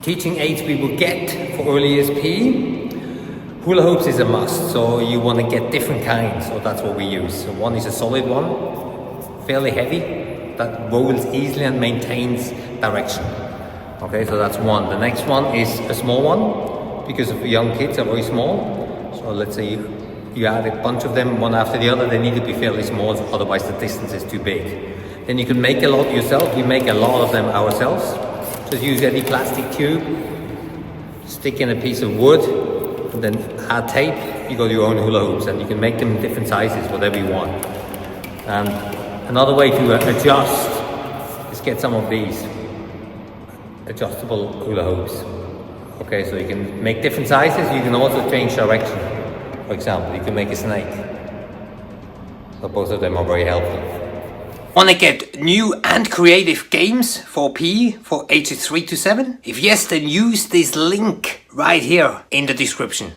Teaching aids we will get for early years PE. Hula hoops is a must, so you want to get different kinds, so that's what we use. So one is a solid one, fairly heavy, that rolls easily and maintains direction. Okay, so that's one. The next one is a small one, because of young kids are very small. So let's say you add a bunch of them one after the other, they need to be fairly small, otherwise the distance is too big. Then you can make a lot yourself. We make a lot of them ourselves. Just use any plastic tube, stick in a piece of wood, and then add tape. You got your own hula hoops, and you can make them in different sizes, whatever you want. And another way to adjust is get some of these adjustable hula hoops. Okay, so you can make different sizes. You can also change direction. For example, you can make a snake. So both of them are very helpful. Want to get new and creative games for PE for ages 3 to 7? If yes, then use this link right here in the description.